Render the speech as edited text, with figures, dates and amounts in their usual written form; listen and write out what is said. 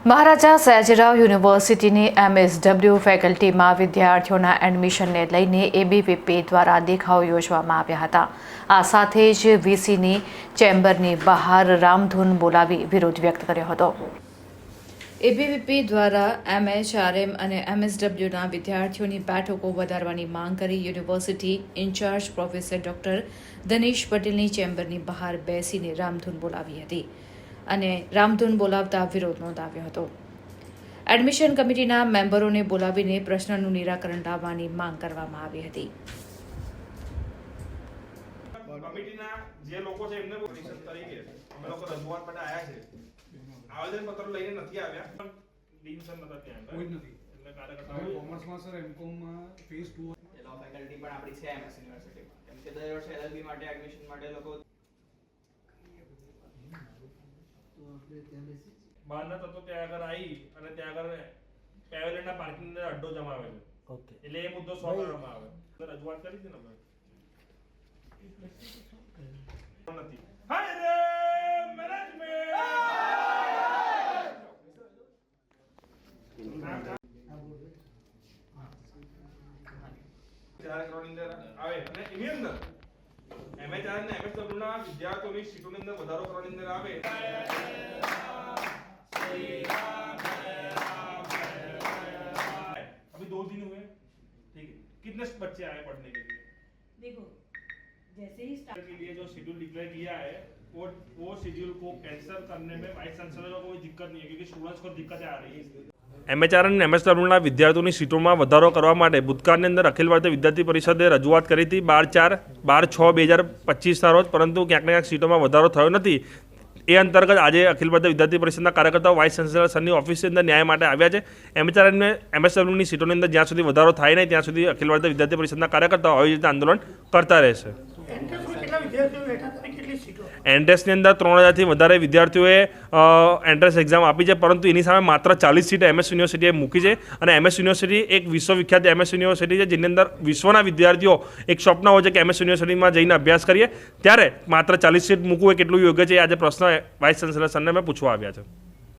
મહારાજા સયાજીરાવ યુનિવર્સિટીની MSW ફેકલ્ટીમાં વિદ્યાર્થીઓના એડમિશનને લઈને ABVP દ્વારા દેખાવ યોજવામાં આવ્યા હતા। આ સાથે જ VCની ચેમ્બરની બહાર રામધૂન બોલાવી વિરોધ વ્યક્ત કર્યો હતો। ABVP દ્વારા MHRM અને MSWના વિદ્યાર્થીઓની બેઠકો વધારવાની માંગ કરી university in charge professor doctor Dhanesh પટેલની ચેમ્બરની બહાર બેસીને રામધૂન બોલાવી હતી અને રામધૂન બોલાવતા વિરોધ નોંધાવ્યો હતો। એડમિશન કમિટીના મેમ્બરોને બોલાવીને પ્રશ્નનું નિરાકરણ લાવવાની માંગ કરવામાં આવી હતી। કમિટીના જે લોકો છે એમને પરિષદ તરીકે અમે લોકો રજૂઆત માટે આવ્યા છે। આવેદનપત્ર લઈને નથી આવ્યા, પણ ડીન સર નતા ત્યાં, કોઈ નથી એટલે કાર્યકર્તાઓ કોમર્સમાં સર M.Com માં ફેઝ 2 લો ફેકલ્ટી પણ આપણી છે MS યુનિવર્સિટી, કેમ કે દર વર્ષે LLB માટે એડમિશન માટે લોકો બહારના તત્વો ત્યાં આગળ આવી અને ત્યાં આગળ પેવેલિયનના પાર્કિંગ અંદર અડ્ડો જમાવે છે। ઓકે, એટલે એ મુદ્દો સોલ્વ કરવામાં આવે તો રજૂઆત કરી હતી ને અમે નથી। હાય રે મેનેજમેન્ટ ચાર કરોડની અંદર આવે અને એની અંદર MHR અને MSW ના વિદ્યાર્થીઓની સીટોની અંદર વધારો કરવાની અંદર આવે। अभी 2 दिन हुए, ठीक है, कितने बच्चे आए पढ़ने के लिए? देखो जैसे ही स्टार्ट के लिए जो शेड्यूल डिक्लेयर किया है वो शेड्यूल को कैंसिल करने में वाइस चांसलर को कोई दिक्कत नहीं है, क्योंकि स्टूडेंट्स को दिक्कतें आ रही है। MHR અને MSWના વિદ્યાર્થીઓની સીટોમાં વધારો કરવા માટે ભૂતકાળની અંદર અખિલ ભારતીય વિદ્યાર્થી પરિષદે રજૂઆત કરી હતી 12/6/2025ના રોજ, પરંતુ ક્યાંક ને ક્યાંક સીટોમાં વધારો થયો નથી। એ અંતર્ગત આજે અખિલ ભારતીય વિદ્યાર્થી પરિષદના કાર્યકર્તાઓ વાઇસ ચાન્સલર સરની ઓફિસની અંદર ન્યાય માટે આવ્યા છે। MHR અને MSWની સીટોની અંદર જ્યાં સુધી વધારો થાય નહીં ત્યાં સુધી અખિલ ભારતીય વિદ્યાર્થી પરિષદના કાર્યકર્તાઓ આવી રીતે આંદોલન કરતા રહેશે। એન્ટ્રન્સની અંદર 3000થી વધારે વિદ્યાર્થીઓએ એન્ટ્રન્સ એક્ઝામ આપી છે, પરંતુ એની સામે માત્ર 40 સીટ MS યુનિવર્સિટીએ મૂકી છે। અને MS યુનિવર્સિટી એક વિશ્વવિખ્યાત MS યુનિવર્સિટી છે, જેની અંદર વિશ્વના વિદ્યાર્થીઓ એક સ્વપ્ન હોય છે કે MS યુનિવર્સિટીમાં જઈને અભ્યાસ કરીએ, ત્યારે માત્ર 40 સીટ મૂકવું એ કેટલું યોગ્ય છે, આજે પ્રશ્ન વાઇસ ચાન્સલર સરને મેં પૂછવા આવ્યા છે।